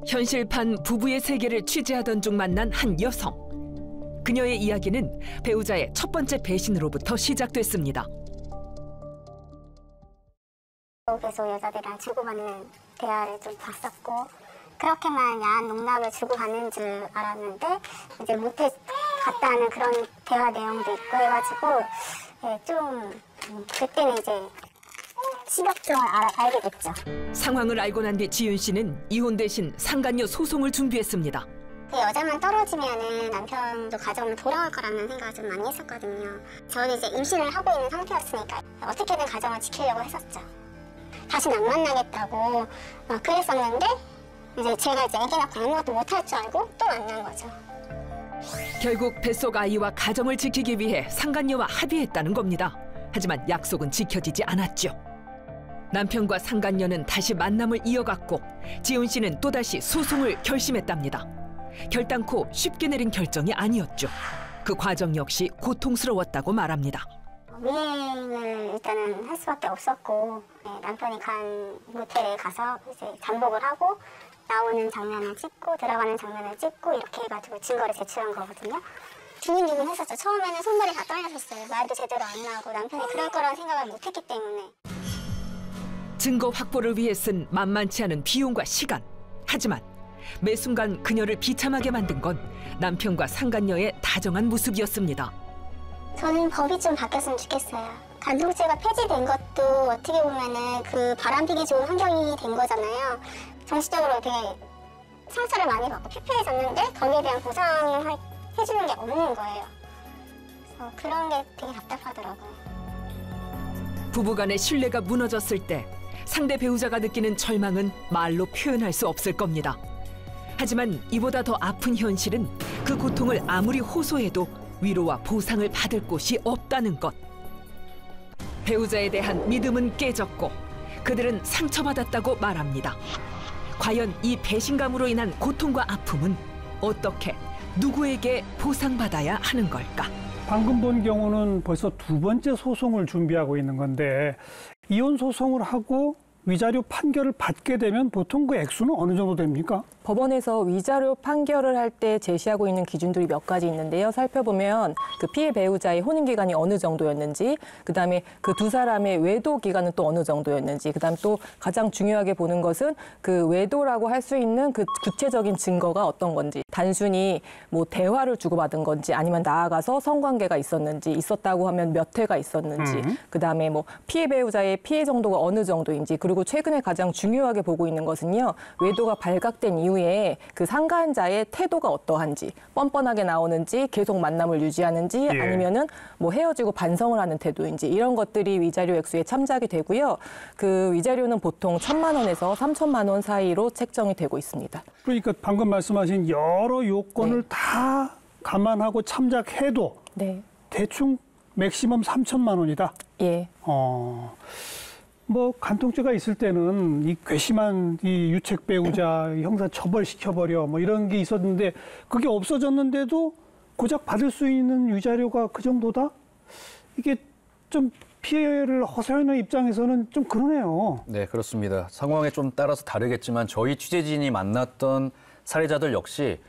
현실판 부부의 세계를 취재하던 중 만난 한 여성. 그녀의 이야기는 배우자의 첫 번째 배신으로부터 시작됐습니다. 계속 여자들이랑 주고받는 대화를 좀 봤었고 그렇게만 야한 농락을 주고받는 줄 알았는데 이제 못해 갔다는 그런 대화 내용도 있고 해가지고 좀 그때는 이제 식욕증을 알게 됐죠. 상황을 알고 난 뒤 지윤 씨는 이혼 대신 상간녀 소송을 준비했습니다. 그 여자만 떨어지면은 남편도 가정을 돌아올 거라는 생각을 좀 많이 했었거든요. 저는 이제 임신을 하고 있는 상태였으니까 어떻게든 가정을 지키려고 했었죠. 다시는 안 만나겠다고 그랬었는데 이제 제가 이제 애기 낳고 아무것도 못할 줄 알고 또 만난 거죠. 결국 뱃속 아이와 가정을 지키기 위해 상간녀와 합의했다는 겁니다. 하지만 약속은 지켜지지 않았죠. 남편과 상간녀는 다시 만남을 이어갔고 지훈 씨는 또다시 소송을 결심했답니다. 결단코 쉽게 내린 결정이 아니었죠. 그 과정 역시 고통스러웠다고 말합니다. 미행을 일단은 할 수밖에 없었고 남편이 간 모텔에 가서 이제 잠복을 하고 나오는 장면을 찍고 들어가는 장면을 찍고 이렇게 해가지고 증거를 제출한 거거든요. 두근두근 했었죠. 처음에는 손발이 다 떨렸었어요. 말도 제대로 안 나오고 남편이 그럴 거라는 생각을 못했기 때문에. 증거 확보를 위해 쓴 만만치 않은 비용과 시간. 하지만 매 순간 그녀를 비참하게 만든 건 남편과 상간녀의 다정한 모습이었습니다. 저는 법이 좀 바뀌었으면 좋겠어요. 간통죄가 폐지된 것도 어떻게 보면은 그 바람피기 좋은 환경이 된 거잖아요. 정신적으로 되게 상처를 많이 받고 피폐해졌는데 거기에 대한 보상을 해주는 게 없는 거예요. 그래서 그런 게 되게 답답하더라고요. 부부간의 신뢰가 무너졌을 때 상대 배우자가 느끼는 절망은 말로 표현할 수 없을 겁니다. 하지만 이보다 더 아픈 현실은 그 고통을 아무리 호소해도 위로와 보상을 받을 곳이 없다는 것. 배우자에 대한 믿음은 깨졌고 그들은 상처받았다고 말합니다. 과연 이 배신감으로 인한 고통과 아픔은 어떻게 누구에게 보상받아야 하는 걸까? 방금 본 경우는 벌써 두 번째 소송을 준비하고 있는 건데 이혼 소송을 하고 위자료 판결을 받게 되면 보통 그 액수는 어느 정도 됩니까? 법원에서 위자료 판결을 할 때 제시하고 있는 기준들이 몇 가지 있는데요. 살펴보면 그 피해 배우자의 혼인 기간이 어느 정도였는지, 그다음에 그 두 사람의 외도 기간은 또 어느 정도였는지, 그다음 또 가장 중요하게 보는 것은 그 외도라고 할 수 있는 그 구체적인 증거가 어떤 건지, 단순히 뭐 대화를 주고받은 건지 아니면 나아가서 성관계가 있었는지, 있었다고 하면 몇 회가 있었는지, 그다음에 뭐 피해 배우자의 피해 정도가 어느 정도인지, 그리고 최근에 가장 중요하게 보고 있는 것은요. 외도가 발각된 이후에 그 상간자의 태도가 어떠한지, 뻔뻔하게 나오는지, 계속 만남을 유지하는지, 아니면은 뭐 헤어지고 반성을 하는 태도인지, 이런 것들이 위자료 액수에 참작이 되고요. 그 위자료는 보통 1,000만 원에서 3,000만 원 사이로 책정이 되고 있습니다. 그러니까 방금 말씀하신 여러 요건을 다 감안하고 참작해도 대충 맥시멈 3,000만 원이다? 예. 뭐 간통죄가 있을 때는 이 괘씸한 이 유책 배우자 형사 처벌시켜버려 뭐 이런 게 있었는데 그게 없어졌는데도 고작 받을 수 있는 위자료가 그 정도다? 이게 좀 피해를 허사하는 입장에서는 좀 그러네요. 네, 그렇습니다. 상황에 좀 따라서 다르겠지만 저희 취재진이 만났던 사례자들 역시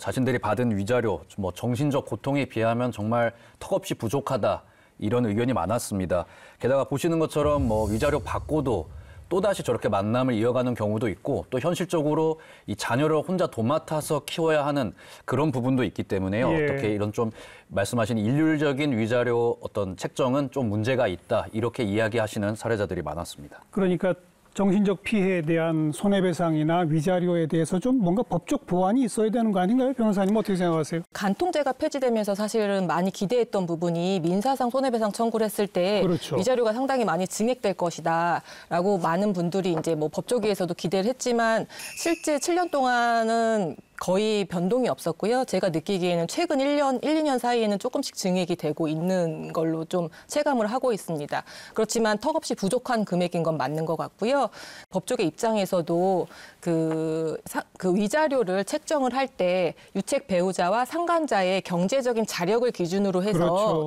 자신들이 받은 위자료, 뭐 정신적 고통에 비하면 정말 턱없이 부족하다. 이런 의견이 많았습니다. 게다가 보시는 것처럼 뭐 위자료 받고도 또다시 저렇게 만남을 이어가는 경우도 있고 또 현실적으로 이 자녀를 혼자 도맡아서 키워야 하는 그런 부분도 있기 때문에요. 어떻게 이런 좀 말씀하신 일률적인 위자료 어떤 책정은 좀 문제가 있다. 이렇게 이야기하시는 사례자들이 많았습니다. 그러니까 정신적 피해에 대한 손해배상이나 위자료에 대해서 좀 뭔가 법적 보완이 있어야 되는 거 아닌가요? 변호사님 어떻게 생각하세요? 간통죄가 폐지되면서 사실은 많이 기대했던 부분이 민사상 손해배상 청구를 했을 때 위자료가 상당히 많이 증액될 것이다라고 많은 분들이 이제 뭐 법조계에서도 기대를 했지만 실제 7년 동안은 거의 변동이 없었고요. 제가 느끼기에는 최근 1, 2년 사이에는 조금씩 증액이 되고 있는 걸로 좀 체감을 하고 있습니다. 그렇지만 턱없이 부족한 금액인 건 맞는 것 같고요. 법조계 입장에서도 그 위자료를 책정을 할 때 유책 배우자와 상간자의 경제적인 자력을 기준으로 해서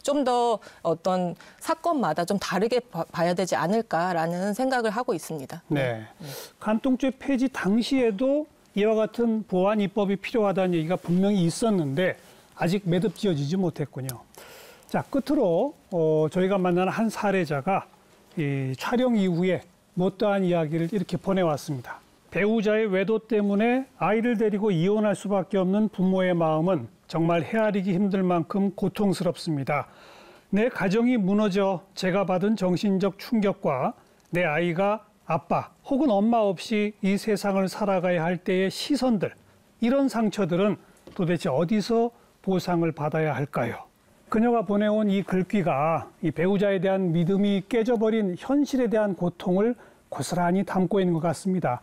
좀 더 어떤 사건마다 좀 다르게 봐야 되지 않을까라는 생각을 하고 있습니다. 간통죄 폐지 당시에도 이와 같은 보완 입법이 필요하다는 얘기가 분명히 있었는데 아직 매듭지어지지 못했군요. 자, 끝으로 저희가 만난 한 사례자가 이 촬영 이후에 못다한 이야기를 이렇게 보내왔습니다. 배우자의 외도 때문에 아이를 데리고 이혼할 수밖에 없는 부모의 마음은 정말 헤아리기 힘들 만큼 고통스럽습니다. 내 가정이 무너져 제가 받은 정신적 충격과 내 아이가 아빠 혹은 엄마 없이 이 세상을 살아가야 할 때의 시선들, 이런 상처들은 도대체 어디서 보상을 받아야 할까요? 그녀가 보내온 이 글귀가 이 배우자에 대한 믿음이 깨져버린 현실에 대한 고통을 고스란히 담고 있는 것 같습니다.